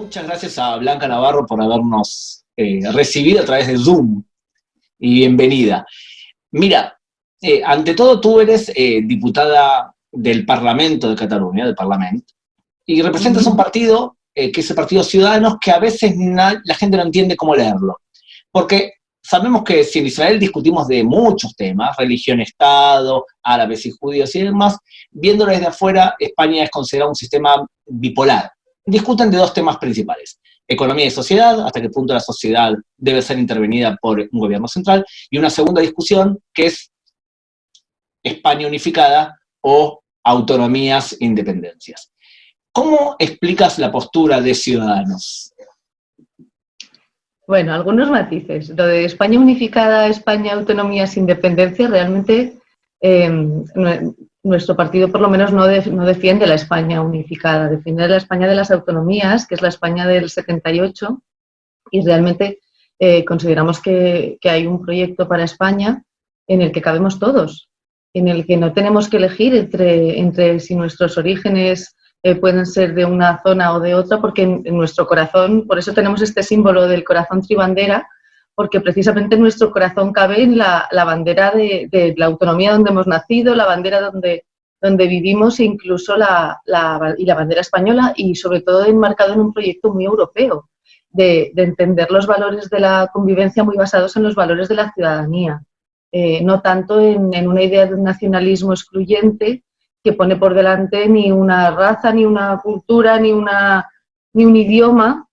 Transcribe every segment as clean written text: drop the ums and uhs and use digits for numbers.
Muchas gracias a Blanca Navarro por habernos recibido a través de Zoom. Y bienvenida. Mira, ante todo tú eres diputada del Parlamento de Cataluña, del Parlamento, y representas un partido que es el Partido Ciudadanos, que a veces la gente no entiende cómo leerlo. Porque sabemos que si en Israel discutimos de muchos temas, religión, Estado, árabes y judíos y demás, viéndolo desde afuera, España es considerado un sistema bipolar. Discuten de dos temas principales: economía y sociedad, hasta qué punto la sociedad debe ser intervenida por un gobierno central, y una segunda discusión que es España unificada o autonomías e independencias. ¿Cómo explicas la postura de Ciudadanos? Bueno, algunos matices. Lo de España unificada, España autonomías, independencia, realmente nuestro partido por lo menos no defiende la España unificada, defiende la España de las autonomías, que es la España del 78, y realmente consideramos que hay un proyecto para España en el que cabemos todos, en el que no tenemos que elegir entre si nuestros orígenes pueden ser de una zona o de otra, porque en nuestro corazón, por eso tenemos este símbolo del corazón tribandera, porque precisamente en nuestro corazón cabe la bandera de la autonomía donde hemos nacido, la bandera donde vivimos, e incluso la bandera española, y sobre todo enmarcado en un proyecto muy europeo, de entender los valores de la convivencia muy basados en los valores de la ciudadanía, no tanto en una idea de un nacionalismo excluyente que pone por delante ni una raza, ni una cultura, ni un idioma,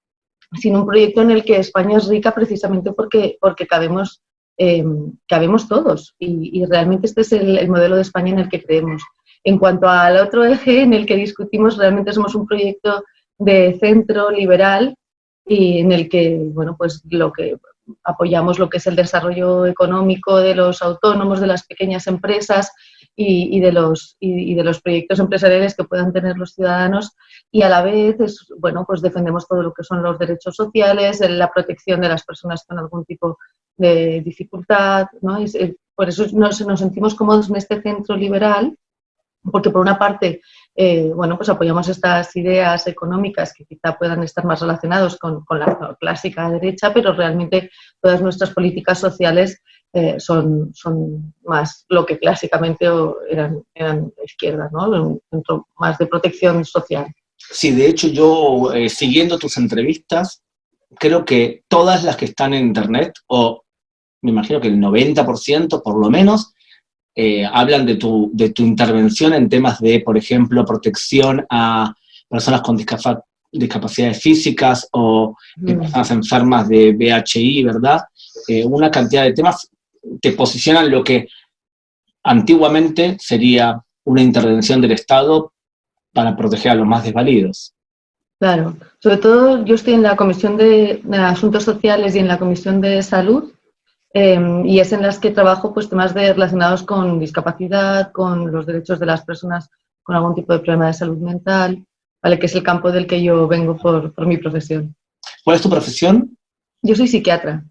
sino un proyecto en el que España es rica precisamente porque cabemos todos, y realmente este es el modelo de España en el que creemos. En cuanto al otro eje en el que discutimos, realmente somos un proyecto de centro liberal, y en el que, bueno, pues lo que apoyamos lo que es el desarrollo económico de los autónomos, de las pequeñas empresas y de los proyectos empresariales que puedan tener los ciudadanos, y a la vez bueno, pues defendemos todo lo que son los derechos sociales, la protección de las personas con algún tipo de dificultad, ¿no? Por eso nos sentimos cómodos en este centro liberal, porque por una parte, bueno, pues apoyamos estas ideas económicas que quizá puedan estar más relacionados con la clásica derecha, pero realmente todas nuestras políticas sociales son más lo que clásicamente eran de izquierda, ¿no? Un centro más de protección social. Sí, de hecho yo, siguiendo tus entrevistas, creo que todas las que están en internet, o me imagino que el 90% por lo menos, hablan de tu intervención en temas de, por ejemplo, protección a personas con discapacidades físicas o personas enfermas de VIH, ¿verdad? Una cantidad de temas que posicionan lo que antiguamente sería una intervención del Estado para proteger a los más desvalidos. Claro, sobre todo yo estoy en la Comisión de Asuntos Sociales y en la Comisión de Salud, y es en las que trabajo pues temas relacionados con discapacidad, con los derechos de las personas con algún tipo de problema de salud mental, ¿vale? Que es el campo del que yo vengo por mi profesión. ¿Cuál es tu profesión? Yo soy psiquiatra.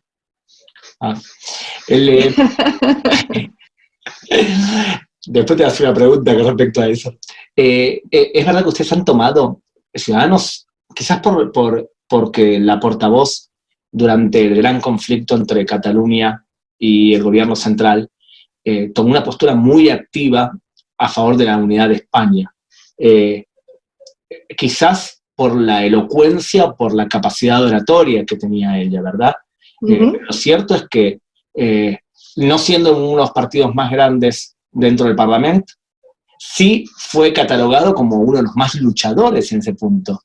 Después te voy a hacer una pregunta con respecto a eso. ¿Es verdad que ustedes han tomado, Ciudadanos, quizás porque la portavoz durante el gran conflicto entre Cataluña y el gobierno central, tomó una postura muy activa a favor de la unidad de España? Quizás por la elocuencia, por la capacidad oratoria que tenía ella, ¿verdad? Lo cierto es que, no siendo uno de los partidos más grandes dentro del Parlamento, sí fue catalogado como uno de los más luchadores en ese punto.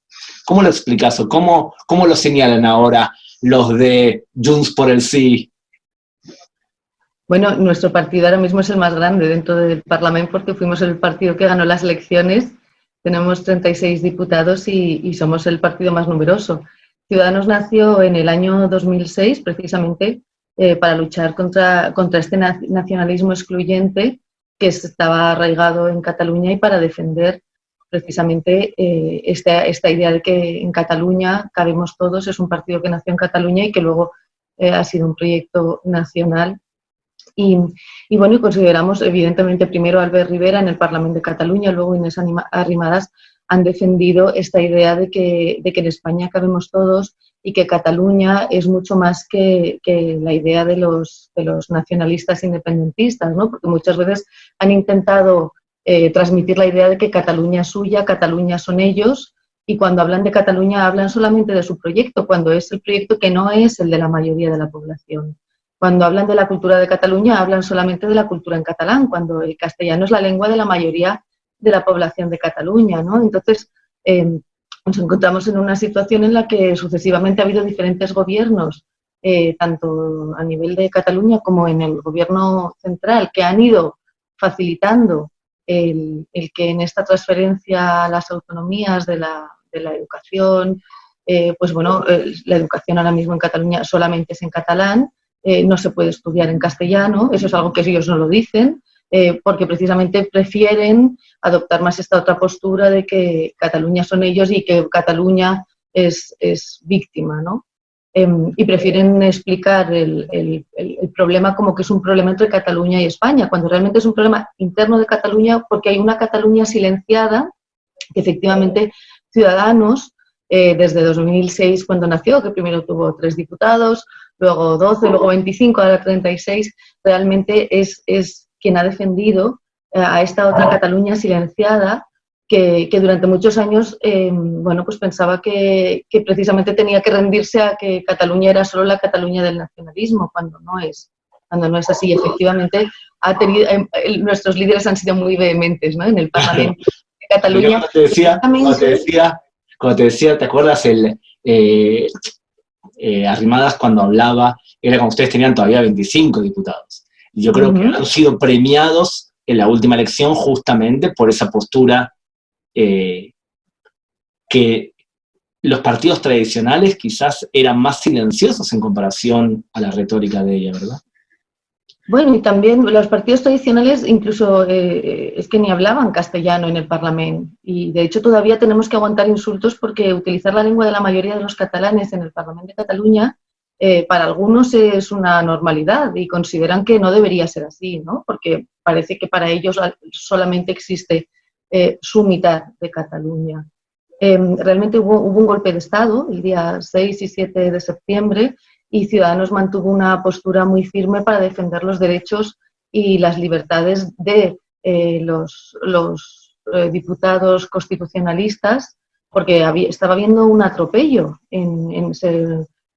¿Cómo lo explicas o cómo lo señalan ahora los de Junts por el Sí? Bueno, nuestro partido ahora mismo es el más grande dentro del Parlamento porque fuimos el partido que ganó las elecciones. Tenemos 36 diputados y somos el partido más numeroso. Ciudadanos nació en el año 2006 precisamente para luchar contra este nacionalismo excluyente que estaba arraigado en Cataluña, y para defender precisamente esta idea de que en Cataluña cabemos todos. Es un partido que nació en Cataluña y que luego ha sido un proyecto nacional Y bueno, y consideramos, evidentemente, primero Albert Rivera en el Parlamento de Cataluña, luego Inés Arrimadas, han defendido esta idea de que en España cabemos todos y que Cataluña es mucho más que la idea de los nacionalistas independentistas, ¿no? Porque muchas veces han intentado transmitir la idea de que Cataluña es suya, Cataluña son ellos, y cuando hablan de Cataluña hablan solamente de su proyecto, cuando es el proyecto que no es el de la mayoría de la población. Cuando hablan de la cultura de Cataluña, hablan solamente de la cultura en catalán, cuando el castellano es la lengua de la mayoría de la población de Cataluña, ¿no? Entonces, nos encontramos en una situación en la que sucesivamente ha habido diferentes gobiernos, tanto a nivel de Cataluña como en el gobierno central, que han ido facilitando el que en esta transferencia a las autonomías de la educación, pues bueno, la educación ahora mismo en Cataluña solamente es en catalán, no se puede estudiar en castellano, eso es algo que ellos no lo dicen, porque precisamente prefieren adoptar más esta otra postura de que Cataluña son ellos y que Cataluña es víctima, ¿no? Y prefieren explicar el problema como que es un problema entre Cataluña y España, cuando realmente es un problema interno de Cataluña porque hay una Cataluña silenciada que efectivamente Ciudadanos, desde 2006 cuando nació, que primero tuvo 3 diputados, luego 12, luego 25, ahora 36, realmente es quien ha defendido a esta otra Cataluña silenciada que durante muchos años bueno, pues pensaba que precisamente tenía que rendirse a que Cataluña era solo la Cataluña del nacionalismo, cuando no es así. Efectivamente, nuestros líderes han sido muy vehementes, ¿no? En el Parlamento de Cataluña. Cuando te decía, ¿te acuerdas Arrimadas cuando hablaba? Era como ustedes tenían todavía 25 diputados. Y yo creo que han sido premiados en la última elección justamente por esa postura que los partidos tradicionales quizás eran más silenciosos en comparación a la retórica de ella, ¿verdad? Bueno, y también los partidos tradicionales incluso es que ni hablaban castellano en el Parlamento, y de hecho todavía tenemos que aguantar insultos porque utilizar la lengua de la mayoría de los catalanes en el Parlamento de Cataluña para algunos es una normalidad y consideran que no debería ser así, ¿no? Porque parece que para ellos solamente existe su mitad de Cataluña. Realmente hubo un golpe de Estado el día 6 y 7 de septiembre y Ciudadanos mantuvo una postura muy firme para defender los derechos y las libertades de los diputados constitucionalistas, porque estaba habiendo un atropello.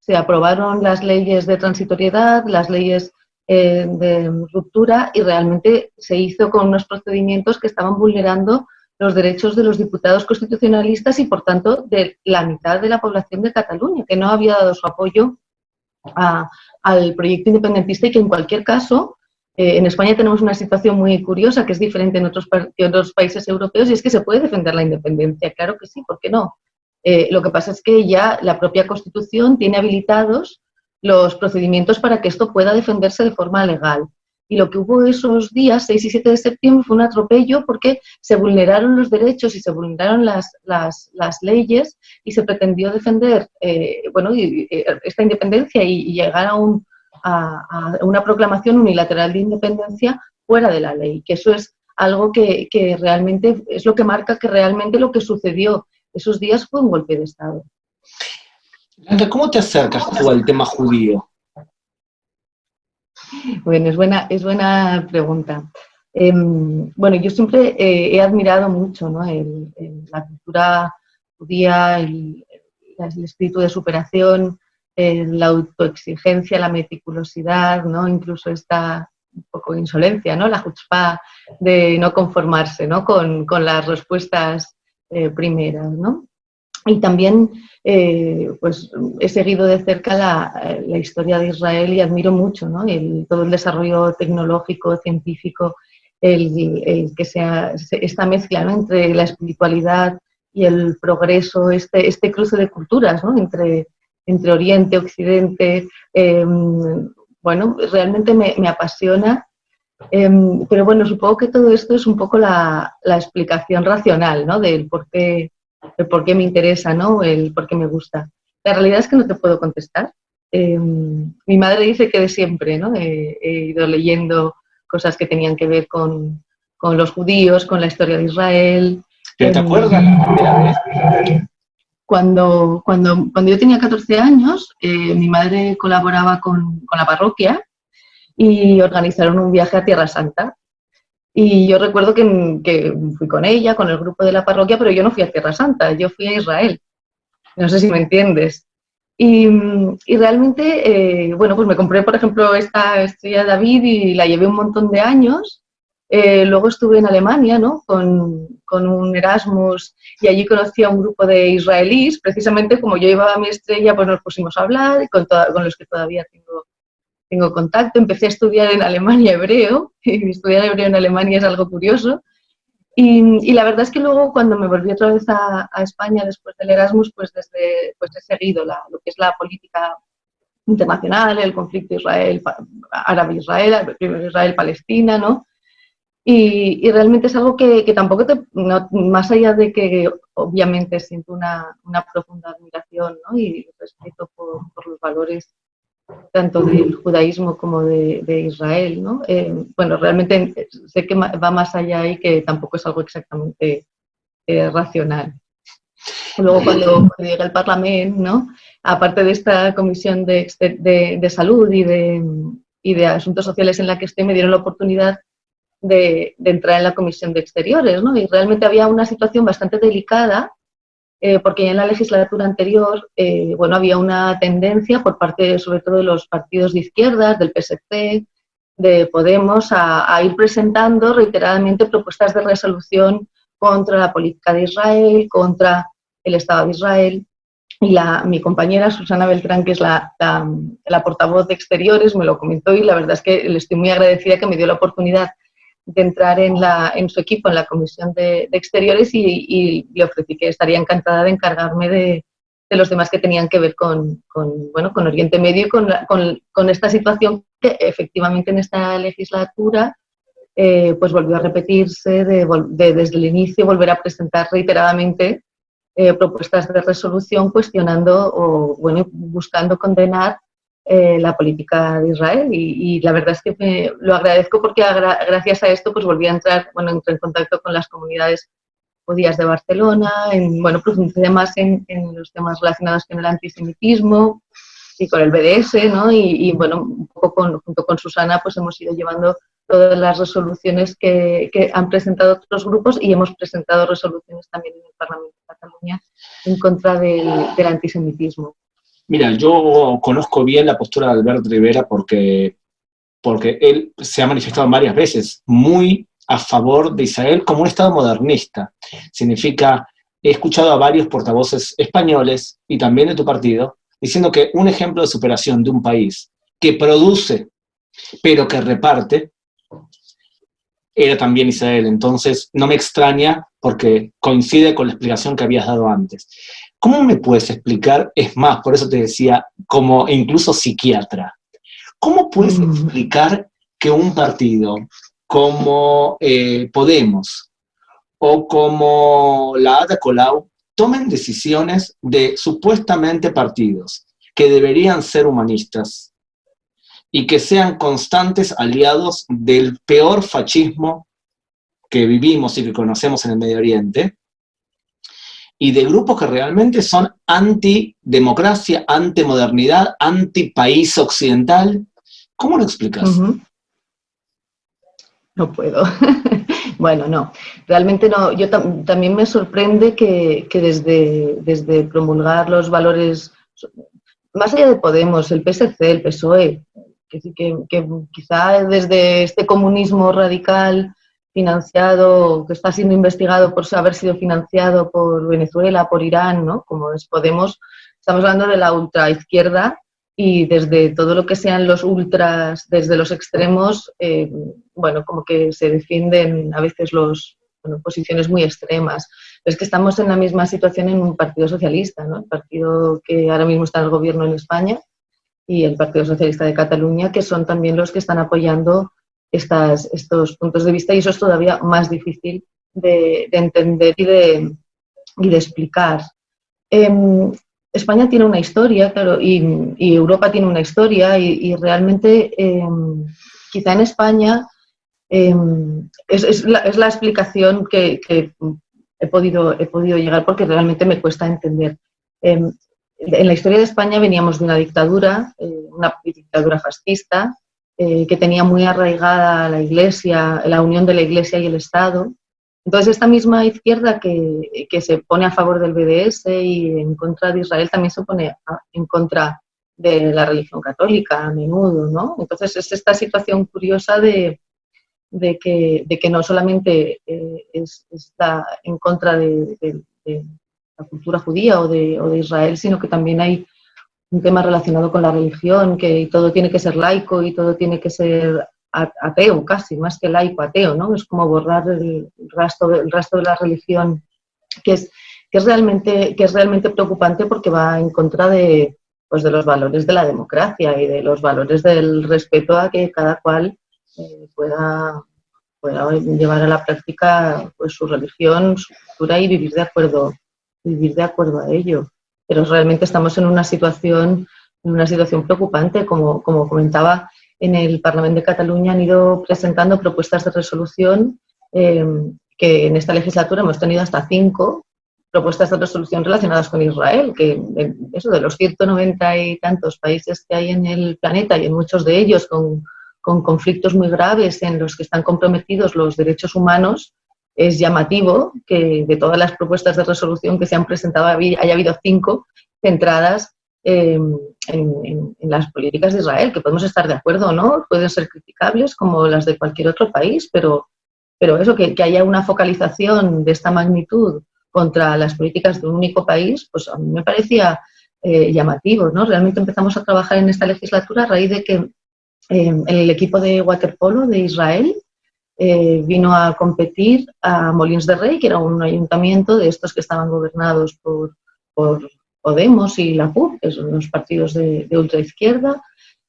Se aprobaron las leyes de transitoriedad, las leyes de ruptura, y realmente se hizo con unos procedimientos que estaban vulnerando los derechos de los diputados constitucionalistas y, por tanto, de la mitad de la población de Cataluña, que no había dado su apoyo al proyecto independentista, y que en cualquier caso en España tenemos una situación muy curiosa que es diferente en otros países europeos, y es que se puede defender la independencia, claro que sí, ¿por qué no? Lo que pasa es que ya la propia Constitución tiene habilitados los procedimientos para que esto pueda defenderse de forma legal. Y lo que hubo esos días, 6 y 7 de septiembre, fue un atropello porque se vulneraron los derechos y se vulneraron las leyes y se pretendió defender esta independencia y llegar a una proclamación unilateral de independencia fuera de la ley, que eso es algo que realmente es lo que marca que realmente lo que sucedió esos días fue un golpe de Estado. Blanca, ¿cómo te acercas tú al tema judío? Bueno, es buena pregunta. Bueno, yo siempre he admirado mucho, ¿no? La cultura judía, el espíritu de superación, la autoexigencia, la meticulosidad, ¿no? Incluso esta un poco insolencia, ¿no? La chutzpá de no conformarse, ¿no? con las respuestas primeras, ¿no? Y también pues he seguido de cerca la historia de Israel y admiro mucho, ¿no? Todo el desarrollo tecnológico, científico, que sea esta mezcla, ¿no? Entre la espiritualidad y el progreso, este cruce de culturas, ¿no? entre Oriente, Occidente. Bueno, realmente me apasiona. Pero bueno, supongo que todo esto es un poco la explicación racional, ¿no? Del por qué me interesa, ¿no? El por qué me gusta. La realidad es que no te puedo contestar. Mi madre dice que de siempre, ¿no? He ido leyendo cosas que tenían que ver con los judíos, con la historia de Israel. ¿Pero te acuerdas la primera vez? Cuando yo tenía 14 años, mi madre colaboraba con la parroquia y organizaron un viaje a Tierra Santa. Y yo recuerdo que fui con ella, con el grupo de la parroquia, pero yo no fui a Tierra Santa, yo fui a Israel. No sé si me entiendes. Y realmente, bueno, pues me compré, por ejemplo, esta estrella de David y la llevé un montón de años. Luego estuve en Alemania, ¿no? Con un Erasmus y allí conocí a un grupo de israelíes. Precisamente como yo llevaba mi estrella, pues nos pusimos a hablar y con los que todavía tengo contacto. Empecé a estudiar en Alemania hebreo y estudiar hebreo en Alemania es algo curioso. Y la verdad es que luego cuando me volví otra vez a España después del Erasmus, pues he seguido lo que es la política internacional, el conflicto árabe-Israel, Israel-Palestina, ¿no? Y realmente es algo que tampoco más allá de que obviamente siento una profunda admiración, ¿no? Y respeto por los valores tanto del judaísmo como de Israel, ¿no? Bueno, realmente sé que va más allá y que tampoco es algo exactamente racional. Luego cuando llegué al Parlamento, ¿no? Aparte de esta comisión de salud y de asuntos sociales en la que estoy, me dieron la oportunidad de entrar en la comisión de exteriores, ¿no? Y realmente había una situación bastante delicada porque ya en la legislatura anterior, bueno, había una tendencia por parte, sobre todo, de los partidos de izquierdas, del PSC, de Podemos, a ir presentando reiteradamente propuestas de resolución contra la política de Israel, contra el Estado de Israel. Y mi compañera Susana Beltrán, que es la portavoz de Exteriores, me lo comentó y la verdad es que le estoy muy agradecida que me dio la oportunidad de entrar en su equipo, en la Comisión de Exteriores y le ofrecí que estaría encantada de encargarme de los temas que tenían que ver con Oriente Medio y con esta situación que efectivamente en esta legislatura pues volvió a repetirse desde el inicio, volver a presentar reiteradamente propuestas de resolución cuestionando o buscando condenar la política de Israel y la verdad es que lo agradezco porque gracias a esto pues volví a entré en contacto con las comunidades judías de Barcelona, profundicé más en los temas relacionados con el antisemitismo y con el BDS, ¿no? Un poco junto con Susana pues hemos ido llevando todas las resoluciones que han presentado otros grupos y hemos presentado resoluciones también en el Parlamento de Cataluña en contra del antisemitismo. Mira, yo conozco bien la postura de Albert Rivera porque él se ha manifestado varias veces muy a favor de Israel como un Estado modernista. Significa, he escuchado a varios portavoces españoles y también de tu partido diciendo que un ejemplo de superación de un país que produce pero que reparte era también Israel. Entonces no me extraña porque coincide con la explicación que habías dado antes. ¿Cómo me puedes explicar? Es más, por eso te decía, como incluso psiquiatra, ¿cómo puedes explicar que un partido como Podemos o como la Ada Colau tomen decisiones de supuestamente partidos que deberían ser humanistas y que sean constantes aliados del peor fascismo que vivimos y que conocemos en el Medio Oriente, y de grupos que realmente son antidemocracia, antimodernidad, antipaís occidental? ¿Cómo lo explicas? No puedo. Bueno, no, realmente no. Yo también me sorprende que desde promulgar los valores, más allá de Podemos, el PSC, el PSOE, que quizá desde este comunismo radical financiado, que está siendo investigado por haber sido financiado por Venezuela, por Irán, ¿no? Como es Podemos, estamos hablando de la ultraizquierda y desde todo lo que sean los ultras, desde los extremos, como que se defienden a veces posiciones muy extremas. Pero es que estamos en la misma situación en un partido socialista, ¿no? El partido que ahora mismo está en el gobierno en España y el Partido Socialista de Cataluña, que son también los que están apoyando estos puntos de vista, y eso es todavía más difícil de entender y de explicar. España tiene una historia, claro, y Europa tiene una historia, y realmente quizá en España es la explicación que he podido llegar, porque realmente me cuesta entender. En la historia de España veníamos de una dictadura fascista, que tenía muy arraigada la Iglesia, la unión de la Iglesia y el Estado. Entonces, esta misma izquierda que se pone a favor del BDS y en contra de Israel también se pone en contra de la religión católica a menudo, ¿no? Entonces, es esta situación curiosa de que no solamente está en contra de la cultura judía o de Israel, sino que también hay un tema relacionado con la religión, que todo tiene que ser laico y todo tiene que ser ateo, casi, más que laico, ateo, ¿no? Es como borrar el rastro de la religión, que es realmente preocupante, porque va en contra pues de los valores de la democracia y de los valores del respeto a que cada cual pueda llevar a la práctica pues su religión, su cultura, y vivir de acuerdo a ello. Pero realmente estamos en una situación preocupante. Como comentaba, en el Parlamento de Cataluña han ido presentando propuestas de resolución, que en esta legislatura hemos tenido hasta 5 propuestas de resolución relacionadas con Israel, que eso, de los 190 y tantos países que hay en el planeta, y en muchos de ellos con conflictos muy graves en los que están comprometidos los derechos humanos, es llamativo que de todas las propuestas de resolución que se han presentado haya habido 5 centradas en las políticas de Israel, que podemos estar de acuerdo o no, pueden ser criticables como las de cualquier otro país, pero eso, que haya una focalización de esta magnitud contra las políticas de un único país, pues a mí me parecía llamativo, ¿no? Realmente empezamos a trabajar en esta legislatura a raíz de que el equipo de waterpolo de Israel vino a competir a Molins de Rey, que era un ayuntamiento de estos que estaban gobernados por Podemos y la CUP, que son los partidos de ultraizquierda,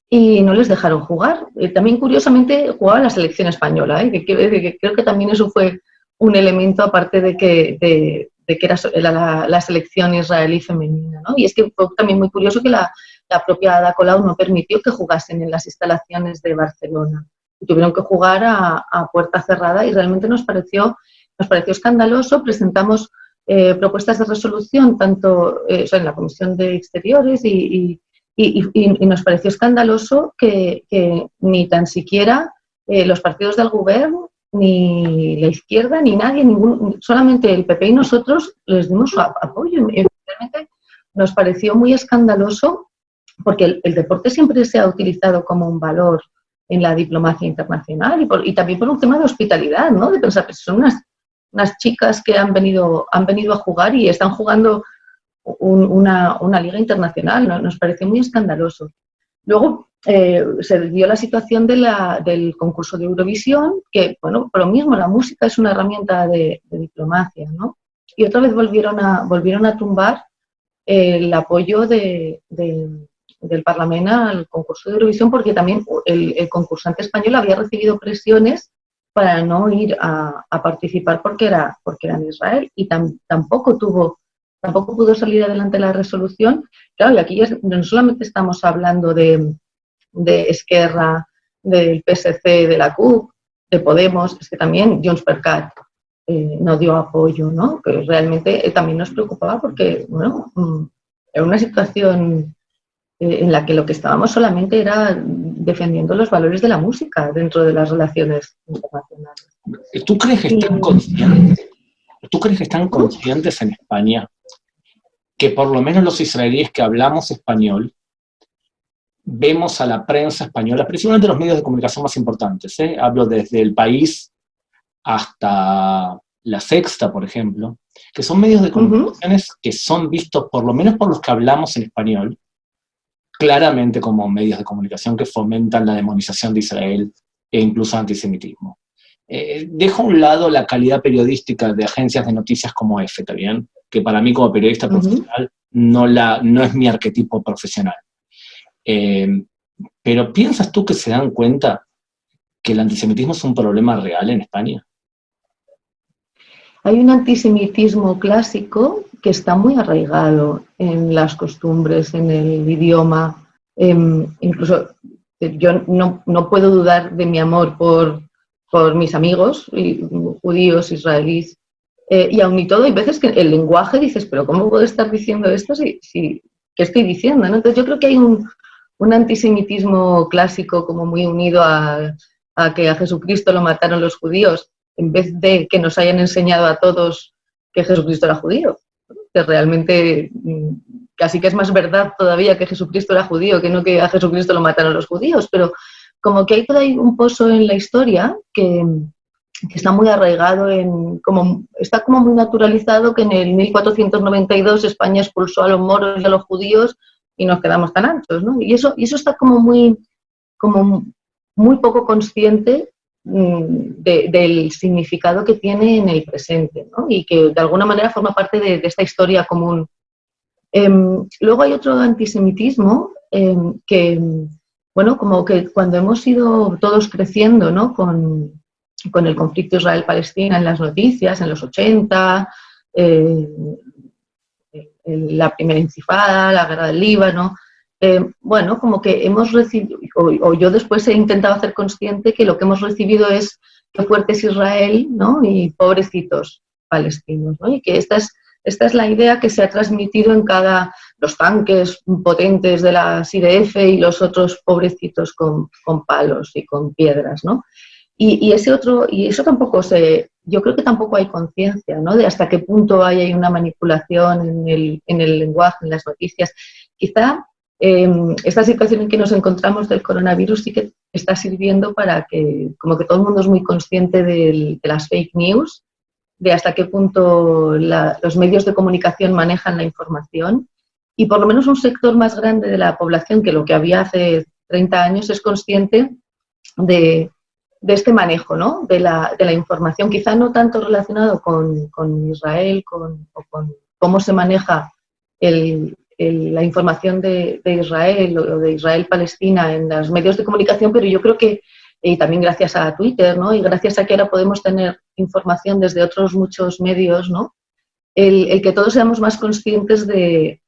y no les dejaron jugar. También, curiosamente, jugaba la selección española, que creo que también eso fue un elemento, aparte de que era la selección israelí femenina, ¿no? Y es que fue también muy curioso que la propia Ada Colau no permitió que jugasen en las instalaciones de Barcelona. Y tuvieron que jugar a puerta cerrada, y realmente nos pareció escandaloso. Presentamos propuestas de resolución tanto en la Comisión de Exteriores, y nos pareció escandaloso que ni tan siquiera los partidos del gobierno, ni la izquierda, ni nadie, solamente el PP y nosotros les dimos su apoyo. Y realmente nos pareció muy escandaloso, porque el deporte siempre se ha utilizado como un valor en la diplomacia internacional, y también por un tema de hospitalidad, ¿no? De pensar que son unas chicas que han venido a jugar y están jugando una liga internacional, ¿no? Nos pareció muy escandaloso. Luego se dio la situación del concurso de Eurovisión, que, bueno, por lo mismo, la música es una herramienta de diplomacia, ¿no? Y otra vez volvieron a tumbar el apoyo del Parlamento al concurso de Eurovisión, porque también el concursante español había recibido presiones para no ir a participar porque era en Israel, y tampoco pudo salir adelante la resolución. Claro, y aquí no solamente estamos hablando de Esquerra, del PSC, de la CUP, de Podemos, es que también Junts per Cat no dio apoyo, ¿no? Que realmente también nos preocupaba, porque, bueno, era una situación en la que lo que estábamos solamente era defendiendo los valores de la música dentro de las relaciones internacionales. ¿Tú crees que están conscientes? ¿Tú crees que están conscientes en España que por lo menos los israelíes que hablamos español vemos a la prensa española, principalmente los medios de comunicación más importantes, hablo desde El País hasta La Sexta, por ejemplo, que son medios de comunicaciones que son vistos, por lo menos por los que hablamos en español, claramente como medios de comunicación que fomentan la demonización de Israel e incluso antisemitismo? Dejo a un lado la calidad periodística de agencias de noticias como EFE, también, que para mí como periodista profesional no es mi arquetipo profesional. Pero ¿piensas tú que se dan cuenta que el antisemitismo es un problema real en España? hay un antisemitismo clásico que está muy arraigado en las costumbres, en el idioma. Incluso yo no puedo dudar de mi amor por mis amigos judíos, israelíes, y aun y todo, hay veces que el lenguaje dices, pero ¿cómo puedo estar diciendo esto qué estoy diciendo, ¿no? Entonces yo creo que hay un antisemitismo clásico como muy unido a que a Jesucristo lo mataron los judíos, en vez de que nos hayan enseñado a todos que Jesucristo era judío, que realmente casi que es más verdad todavía que Jesucristo era judío que no que a Jesucristo lo mataron los judíos, pero como que hay todo ahí un pozo en la historia que está muy arraigado está como muy naturalizado que en el 1492 España expulsó a los moros y a los judíos y nos quedamos tan anchos, ¿no? Y eso está como muy poco consciente del significado que tiene en el presente, ¿no? Y que de alguna manera forma parte de esta historia común. Luego hay otro antisemitismo que, bueno, como que cuando hemos ido todos creciendo, ¿no? con el conflicto Israel-Palestina en las noticias, en los 80, la primera intifada, la guerra del Líbano, bueno, como que hemos recibido, o yo después he intentado hacer consciente que lo que hemos recibido es que fuerte es Israel, ¿no? Y pobrecitos palestinos, ¿no? Y que esta es la idea que se ha transmitido en los tanques potentes de la IDF y los otros pobrecitos con palos y con piedras, ¿no? Y eso tampoco yo creo que tampoco hay conciencia, ¿no? De hasta qué punto hay una manipulación en el lenguaje, en las noticias. Quizá esta situación en que nos encontramos del coronavirus sí que está sirviendo para que, como que todo el mundo es muy consciente de las fake news, de hasta qué punto los medios de comunicación manejan la información, y por lo menos un sector más grande de la población que lo que había hace 30 años es consciente de este manejo, ¿no? de la información, quizá no tanto relacionado con Israel o con cómo se maneja la información de Israel o de Israel-Palestina en los medios de comunicación, pero yo creo que, y también gracias a Twitter, ¿no? Y gracias a que ahora podemos tener información desde otros muchos medios, ¿no? El que todos seamos más conscientes de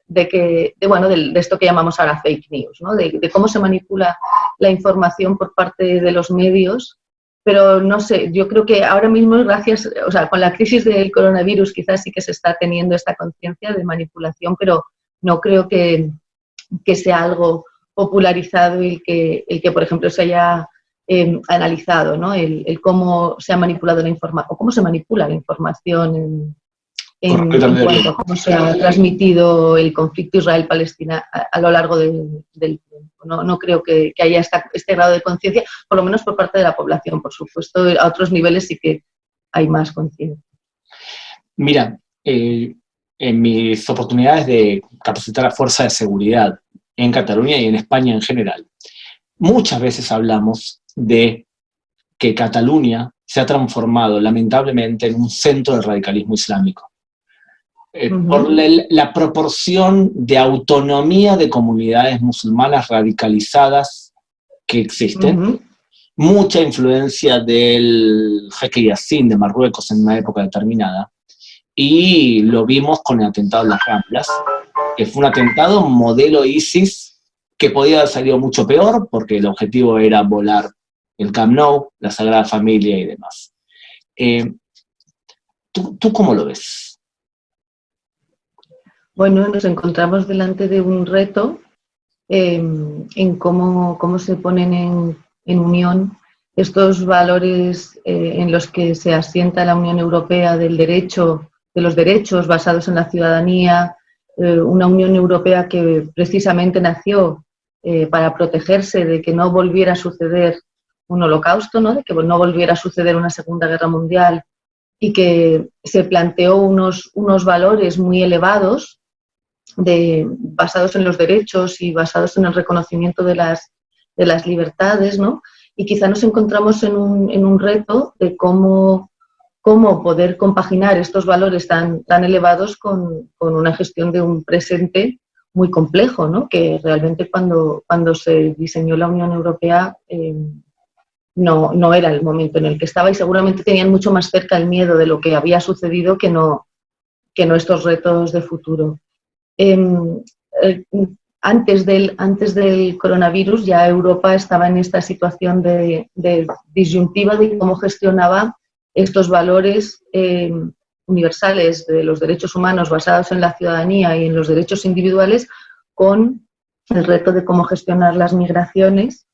esto que llamamos ahora fake news, ¿no? De cómo se manipula la información por parte de los medios. Pero no sé, yo creo que ahora mismo, con la crisis del coronavirus quizás sí que se está teniendo esta conciencia de manipulación, pero no creo que sea algo popularizado y el que por ejemplo, se haya analizado, ¿no? El cómo se ha manipulado la información, o cómo se manipula la información en cuanto a cómo se ha transmitido el conflicto Israel-Palestina a lo largo del tiempo. No creo que haya este grado de conciencia, por lo menos por parte de la población. Por supuesto, a otros niveles sí que hay más conciencia. Mira, en mis oportunidades de capacitar a fuerza de seguridad en Cataluña y en España en general, muchas veces hablamos de que Cataluña se ha transformado lamentablemente en un centro del radicalismo islámico. Por la proporción de autonomía de comunidades musulmanas radicalizadas que existen, mucha influencia del jeque Yassin de Marruecos en una época determinada, y lo vimos con el atentado en las Ramblas, que fue un atentado modelo ISIS, que podía haber salido mucho peor, porque el objetivo era volar el Camp Nou, la Sagrada Familia y demás. ¿Tú cómo lo ves? Bueno, nos encontramos delante de un reto en cómo se ponen en unión estos valores en los que se asienta la Unión Europea de los derechos basados en la ciudadanía, una Unión Europea que precisamente nació para protegerse de que no volviera a suceder un holocausto, ¿no? De que no volviera a suceder una Segunda Guerra Mundial, y que se planteó unos valores muy elevados basados en los derechos y basados en el reconocimiento de las libertades, ¿no? Y quizá nos encontramos en un reto de cómo poder compaginar estos valores tan elevados con una gestión de un presente muy complejo, ¿no? Que realmente cuando se diseñó la Unión Europea no era el momento en el que estaba y seguramente tenían mucho más cerca el miedo de lo que había sucedido que no estos retos de futuro. Antes del coronavirus ya Europa estaba en esta situación de disyuntiva de cómo gestionaba estos valores universales de los derechos humanos basados en la ciudadanía y en los derechos individuales con el reto de cómo gestionar las migraciones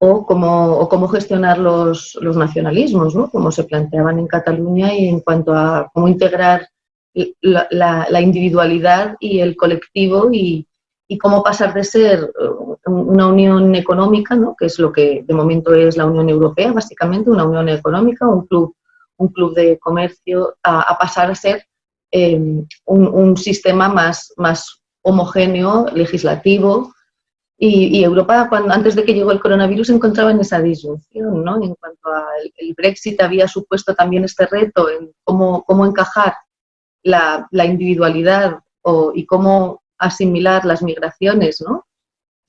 o cómo gestionar los nacionalismos, ¿no? Como se planteaban en Cataluña y en cuanto a cómo integrar la individualidad y el colectivo y cómo pasar de ser una unión económica, ¿no? Que es lo que de momento es la Unión Europea, básicamente, una unión económica, un club de comercio, a pasar a ser un sistema más homogéneo, legislativo. Y Europa, antes de que llegó el coronavirus, se encontraba en esa disyunción, ¿no? En cuanto al Brexit había supuesto también este reto en cómo encajar la individualidad y cómo asimilar las migraciones, ¿no?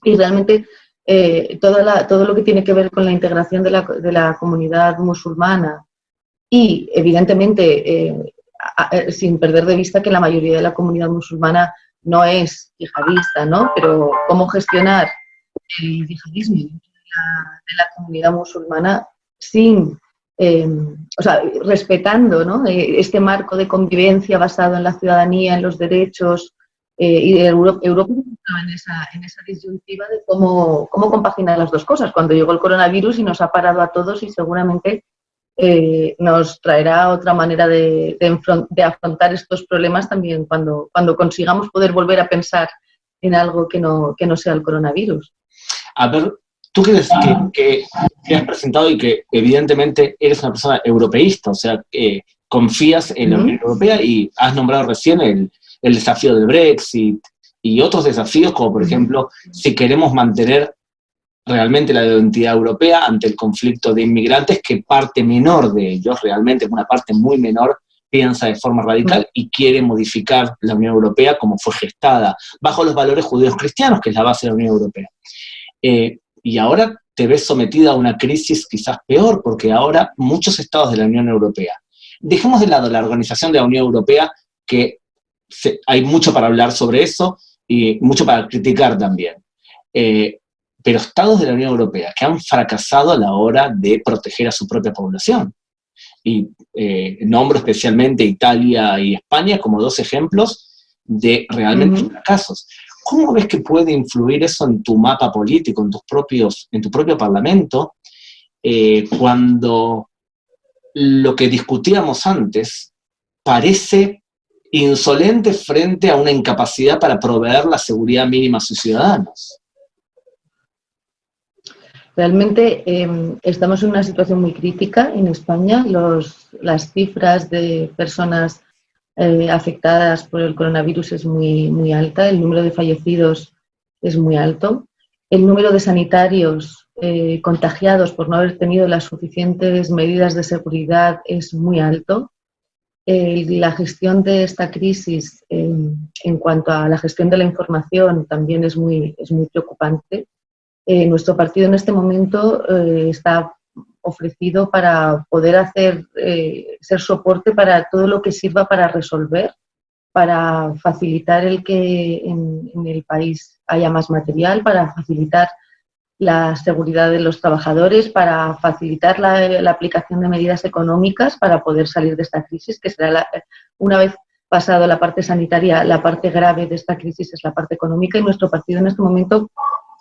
Y realmente todo lo que tiene que ver con la integración de la comunidad musulmana y, evidentemente, sin perder de vista que la mayoría de la comunidad musulmana no es yihadista, ¿no? Pero cómo gestionar el yihadismo dentro de la comunidad musulmana sin, respetando, ¿no? Este marco de convivencia basado en la ciudadanía, en los derechos, y Europa estaba en esa disyuntiva de cómo compaginar las dos cosas. Cuando llegó el coronavirus y nos ha parado a todos y seguramente nos traerá otra manera de afrontar estos problemas también cuando consigamos poder volver a pensar en algo que no sea el coronavirus. A ver, tú que has presentado y que evidentemente eres una persona europeísta, o sea, confías en la Unión Europea y has nombrado recién el desafío del Brexit y otros desafíos como, por ejemplo, si queremos mantener realmente la identidad europea ante el conflicto de inmigrantes, que parte menor de ellos, realmente una parte muy menor, piensa de forma radical y quiere modificar la Unión Europea como fue gestada, bajo los valores judíos cristianos, que es la base de la Unión Europea. Y ahora te ves sometida a una crisis quizás peor, porque ahora muchos estados de la Unión Europea, dejemos de lado la organización de la Unión Europea, que hay mucho para hablar sobre eso y mucho para criticar también, pero estados de la Unión Europea que han fracasado a la hora de proteger a su propia población. Y nombro especialmente Italia y España como dos ejemplos de realmente fracasos. ¿Cómo ves que puede influir eso en tu mapa político, en tu propio parlamento, cuando lo que discutíamos antes parece insolente frente a una incapacidad para proveer la seguridad mínima a sus ciudadanos? Realmente estamos en una situación muy crítica en España. Las cifras de personas afectadas por el coronavirus es muy alta, el número de fallecidos es muy alto, el número de sanitarios contagiados por no haber tenido las suficientes medidas de seguridad es muy alto. La gestión de esta crisis en cuanto a la gestión de la información también es muy preocupante. Nuestro partido en este momento está ofrecido para poder ser soporte para todo lo que sirva para resolver, para facilitar el que en el país haya más material, para facilitar la seguridad de los trabajadores, para facilitar la aplicación de medidas económicas para poder salir de esta crisis, que será una vez pasado la parte sanitaria, la parte grave de esta crisis es la parte económica, y nuestro partido en este momento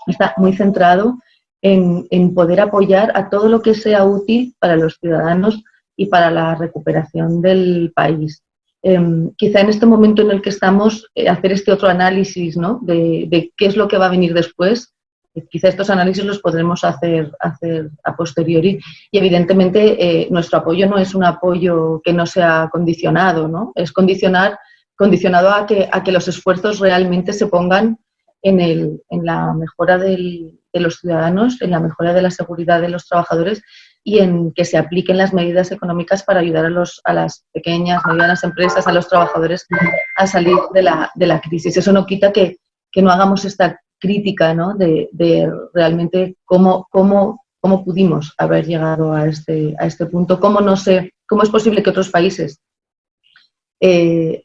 está muy centrado en poder apoyar a todo lo que sea útil para los ciudadanos y para la recuperación del país. Quizá en este momento en el que estamos, hacer este otro análisis, ¿no? de qué es lo que va a venir después, quizá estos análisis los podremos hacer a posteriori y evidentemente nuestro apoyo no es un apoyo que no sea condicionado, ¿no? Es condicionado a que los esfuerzos realmente se pongan en la mejora de los ciudadanos, en la mejora de la seguridad de los trabajadores y en que se apliquen las medidas económicas para ayudar a las pequeñas, medianas empresas, a los trabajadores a salir de la crisis. Eso no quita que no hagamos esta crítica, ¿no? de realmente cómo cómo pudimos haber llegado a este punto, cómo es posible que otros países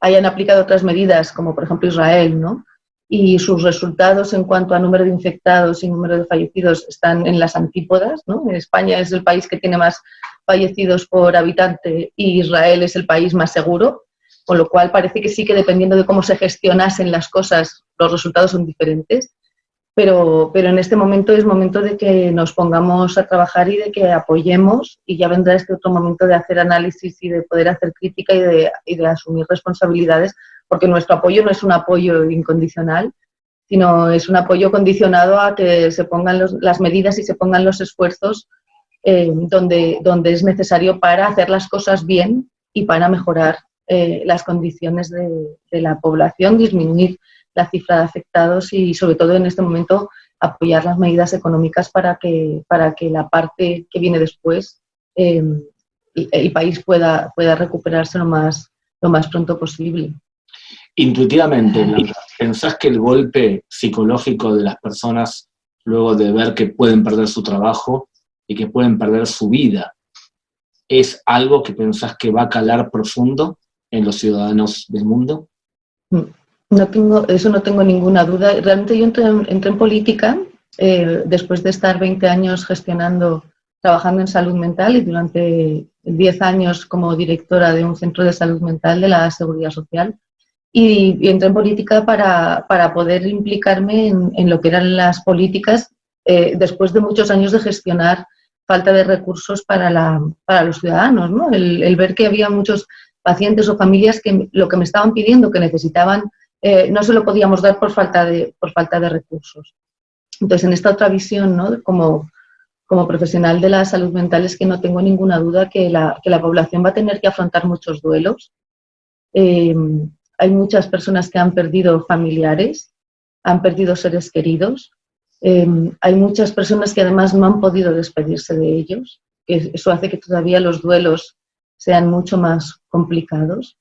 hayan aplicado otras medidas, como por ejemplo Israel, ¿no? Y sus resultados en cuanto a número de infectados y número de fallecidos están en las antípodas, ¿no? España es el país que tiene más fallecidos por habitante y Israel es el país más seguro, con lo cual parece que sí que dependiendo de cómo se gestionasen las cosas, los resultados son diferentes. Pero en este momento es momento de que nos pongamos a trabajar y de que apoyemos, y ya vendrá este otro momento de hacer análisis y de poder hacer crítica y de asumir responsabilidades, porque nuestro apoyo no es un apoyo incondicional, sino es un apoyo condicionado a que se pongan las medidas y se pongan los esfuerzos donde es necesario para hacer las cosas bien y para mejorar las condiciones de la población, disminuir la cifra de afectados y, sobre todo en este momento, apoyar las medidas económicas para que la parte que viene después el país pueda recuperarse lo más pronto posible. Intuitivamente, Blanca, ¿pensás que el golpe psicológico de las personas luego de ver que pueden perder su trabajo y que pueden perder su vida es algo que pensás que va a calar profundo en los ciudadanos del mundo? No tengo ninguna duda. Realmente yo entré en política después de estar 20 años trabajando en salud mental y durante 10 años como directora de un centro de salud mental de la Seguridad Social. Y entré en política para poder implicarme en lo que eran las políticas después de muchos años de gestionar falta de recursos para los ciudadanos, ¿no? El ver que había muchos pacientes o familias que lo que me estaban pidiendo, que necesitaban, no se lo podíamos dar por falta de recursos. Entonces, en esta otra visión, ¿no? Como profesional de la salud mental, es que no tengo ninguna duda que la población va a tener que afrontar muchos duelos. Hay muchas personas que han perdido familiares, han perdido seres queridos. Hay muchas personas que además no han podido despedirse de ellos, que eso hace que todavía los duelos sean mucho más complicados.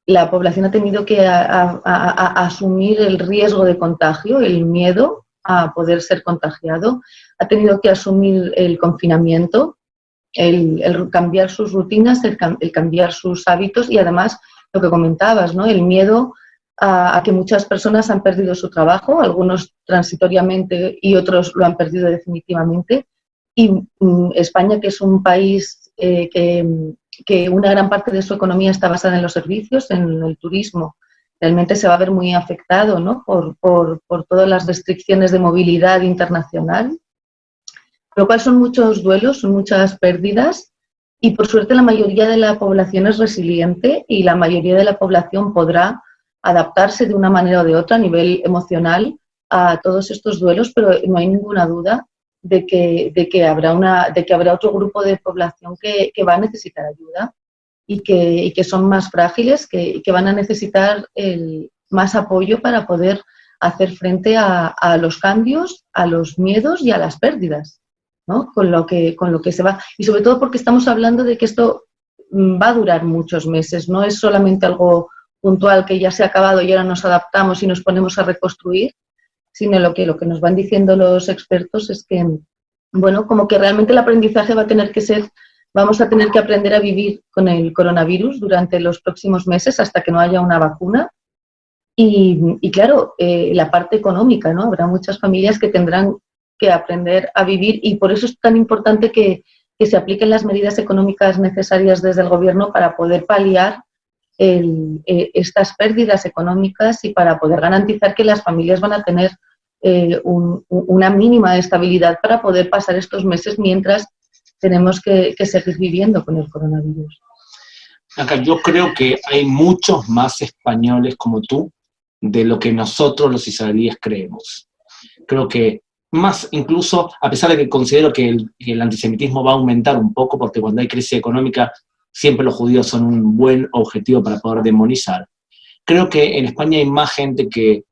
La población ha tenido que asumir el riesgo de contagio, el miedo a poder ser contagiado, ha tenido que asumir el confinamiento, el cambiar sus rutinas, el cambiar sus hábitos y además lo que comentabas, ¿no? El miedo a que muchas personas han perdido su trabajo, algunos transitoriamente y otros lo han perdido definitivamente. Y España, que es un país que una gran parte de su economía está basada en los servicios, en el turismo, realmente se va a ver muy afectado, ¿no? por todas las restricciones de movilidad internacional. Con lo cual son muchos duelos, son muchas pérdidas y por suerte la mayoría de la población es resiliente y la mayoría de la población podrá adaptarse de una manera o de otra a nivel emocional a todos estos duelos, pero no hay ninguna duda de que habrá otro grupo de población que va a necesitar ayuda y que son más frágiles, que van a necesitar más apoyo para poder hacer frente a los cambios, a los miedos y a las pérdidas, ¿no? Con lo que se va. Y sobre todo porque estamos hablando de que esto va a durar muchos meses, no es solamente algo puntual que ya se ha acabado y ahora nos adaptamos y nos ponemos a reconstruir, sino lo que nos van diciendo los expertos es que, bueno, como que realmente el aprendizaje va a tener que ser, vamos a tener que aprender a vivir con el coronavirus durante los próximos meses hasta que no haya una vacuna. Y claro, la parte económica, ¿no? Habrá muchas familias que tendrán que aprender a vivir y por eso es tan importante que se apliquen las medidas económicas necesarias desde el gobierno para poder paliar estas pérdidas económicas y para poder garantizar que las familias van a tener una mínima estabilidad para poder pasar estos meses mientras tenemos que seguir viviendo con el coronavirus. Acá yo creo que hay muchos más españoles como tú de lo que nosotros los israelíes creemos. Creo que más incluso, a pesar de que considero que el antisemitismo va a aumentar un poco, porque cuando hay crisis económica siempre los judíos son un buen objetivo para poder demonizar. Creo que en España hay más gente que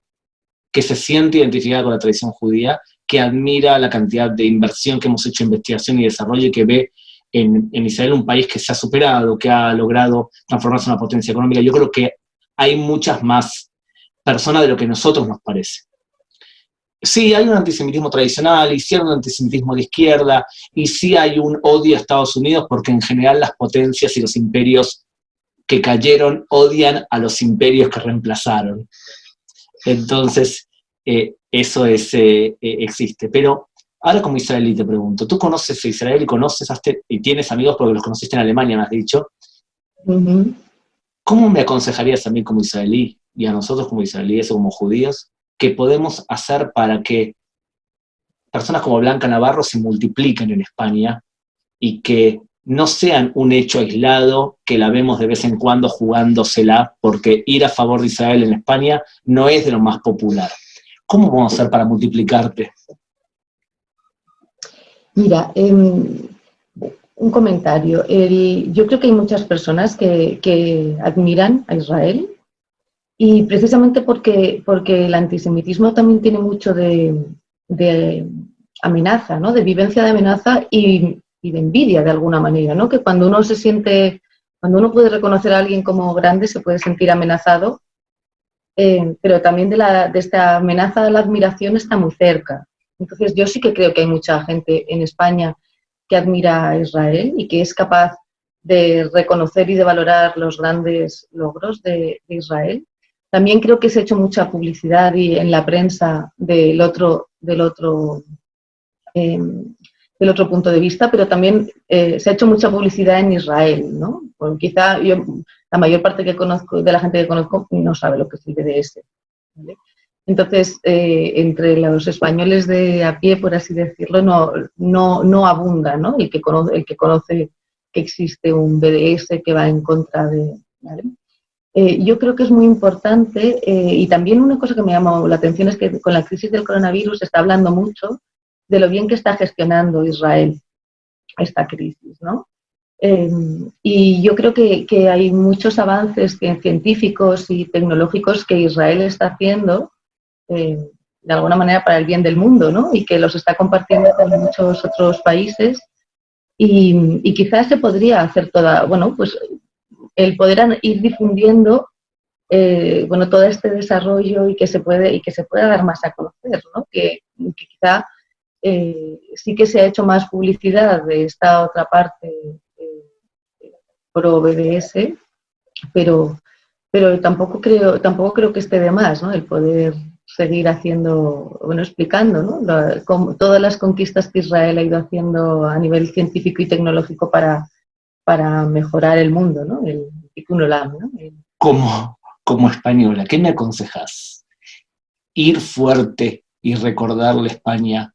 se siente identificada con la tradición judía, que admira la cantidad de inversión que hemos hecho en investigación y desarrollo y que ve en Israel un país que se ha superado, que ha logrado transformarse en una potencia económica. Yo creo que hay muchas más personas de lo que a nosotros nos parece. sí hay un antisemitismo tradicional, y sí hay un antisemitismo de izquierda, y sí hay un odio a Estados Unidos, porque en general las potencias y los imperios que cayeron odian a los imperios que reemplazaron. Entonces, eso existe. Pero ahora como israelí te pregunto, ¿tú conoces a Israel y y tienes amigos porque los conociste en Alemania, me has dicho? ¿Cómo me aconsejarías a mí como israelí y a nosotros como israelíes o como judíos que podemos hacer para que personas como Blanca Navarro se multipliquen en España y que no sean un hecho aislado, que la vemos de vez en cuando jugándosela, porque ir a favor de Israel en España no es de lo más popular? ¿Cómo vamos a hacer para multiplicarte? Mira, un comentario. Yo creo que hay muchas personas que admiran a Israel, y precisamente porque el antisemitismo también tiene mucho de amenaza, ¿no? De vivencia de amenaza y de envidia de alguna manera, ¿no? Que cuando cuando uno puede reconocer a alguien como grande, se puede sentir amenazado, pero también de esta amenaza a la admiración está muy cerca. Entonces yo sí que creo que hay mucha gente en España que admira a Israel y que es capaz de reconocer y de valorar los grandes logros de Israel. También creo que se ha hecho mucha publicidad en la prensa del otro punto de vista, pero también se ha hecho mucha publicidad en Israel, ¿no? Pues quizá la mayor parte de la gente que conozco no sabe lo que es el BDS, ¿vale? Entonces, entre los españoles de a pie, por así decirlo, no abunda, ¿no? El que conoce que existe un BDS que va en contra de... ¿vale? Yo creo que es muy importante, y también una cosa que me llamó la atención es que con la crisis del coronavirus se está hablando mucho de lo bien que está gestionando Israel esta crisis, ¿no? Y yo creo que hay muchos avances científicos y tecnológicos que Israel está haciendo de alguna manera para el bien del mundo, ¿no? Y que los está compartiendo con muchos otros países, y quizás se podría hacer pues el poder ir difundiendo todo este desarrollo y que se pueda dar más a conocer, ¿no? Que quizá sí que se ha hecho más publicidad de esta otra parte pro BDS, pero tampoco creo que esté de más, ¿no? El poder seguir explicando, ¿no? Todas las conquistas que Israel ha ido haciendo a nivel científico y tecnológico para mejorar el mundo, ¿no? El Tikkun Olam, ¿no? Como española, ¿qué me aconsejas? Ir fuerte y recordarle a España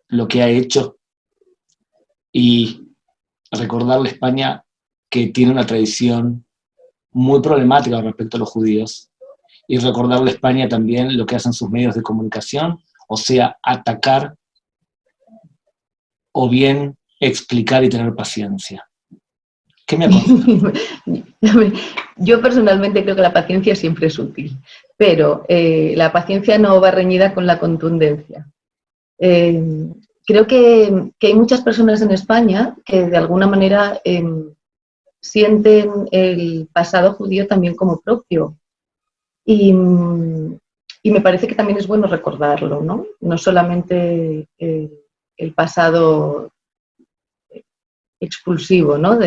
lo que ha hecho, y recordarle a España que tiene una tradición muy problemática respecto a los judíos, y recordarle a España también lo que hacen sus medios de comunicación, o sea, atacar o bien explicar y tener paciencia. ¿Qué me aconsejas? Yo personalmente creo que la paciencia siempre es útil, pero la paciencia no va reñida con la contundencia. Creo que hay muchas personas en España que de alguna manera sienten el pasado judío también como propio, y me parece que también es bueno recordarlo, ¿no? No solamente el pasado expulsivo, ¿no?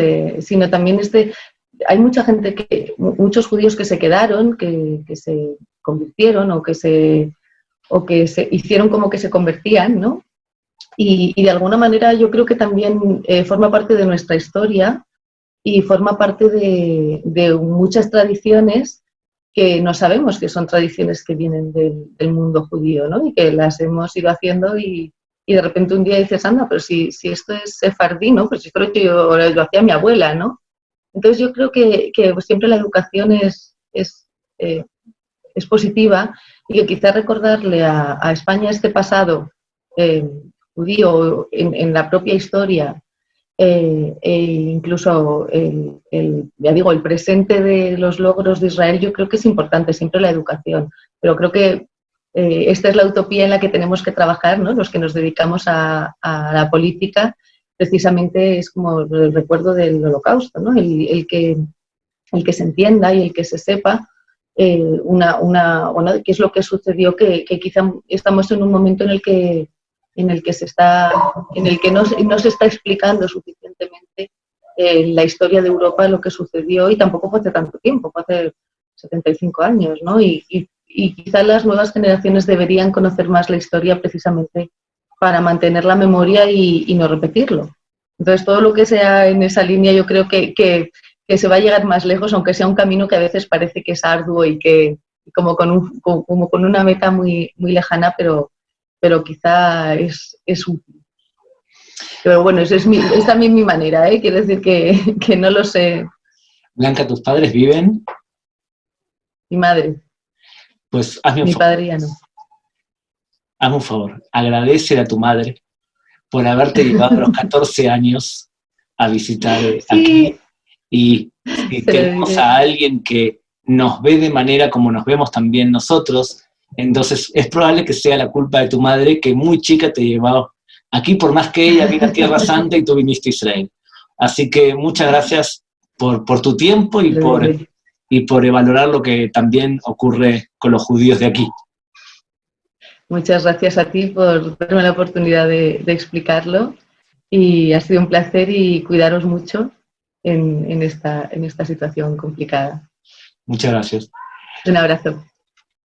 Sino también hay muchos judíos que se quedaron, que se convirtieron o que se hicieron como que se convertían, ¿no? Y de alguna manera yo creo que también forma parte de nuestra historia y forma parte de muchas tradiciones que no sabemos que son tradiciones que vienen del mundo judío, ¿no? Y que las hemos ido haciendo, y de repente un día dices, anda, pero si esto es sefardí, ¿no? Pues esto lo hacía mi abuela, ¿no? Entonces yo creo que pues siempre la educación es positiva, y que quizás recordarle a España este pasado judío en la propia historia, e incluso el presente de los logros de Israel, yo creo que es importante siempre la educación, pero creo que esta es la utopía en la que tenemos que trabajar, ¿no? Los que nos dedicamos a la política, precisamente es como el recuerdo del Holocausto, ¿no? El que se entienda y el que se sepa bueno, qué es lo que sucedió, que quizá estamos en un momento en el que no se está explicando suficientemente la historia de Europa, lo que sucedió, y tampoco fue hace tanto tiempo, fue hace 75 años, ¿no? Y quizá las nuevas generaciones deberían conocer más la historia precisamente para mantener la memoria y no repetirlo. Entonces, todo lo que sea en esa línea, yo creo que se va a llegar más lejos, aunque sea un camino que a veces parece que es arduo y que como con una meta muy, muy lejana, pero quizá es útil. Pero bueno, es también mi manera, ¿eh? Quiero decir que no lo sé. Blanca, ¿tus padres viven? Mi madre. Pues hazme un Mi favor. padre ya no. Hazme un favor. Agradece a tu madre por haberte llevado a los 14 años a visitar aquí. Sí, Y si se lo tenemos diré. a alguien que nos ve de manera como nos vemos también nosotros, entonces es probable que sea la culpa de tu madre, que muy chica te llevó aquí, por más que ella vino a Tierra Santa y tú viniste a Israel. Así que muchas gracias por tu tiempo y por valorar lo que también ocurre con los judíos de aquí. Muchas gracias a ti por darme la oportunidad de explicarlo, y ha sido un placer, y cuidaros mucho en esta situación complicada. Muchas gracias. Un abrazo.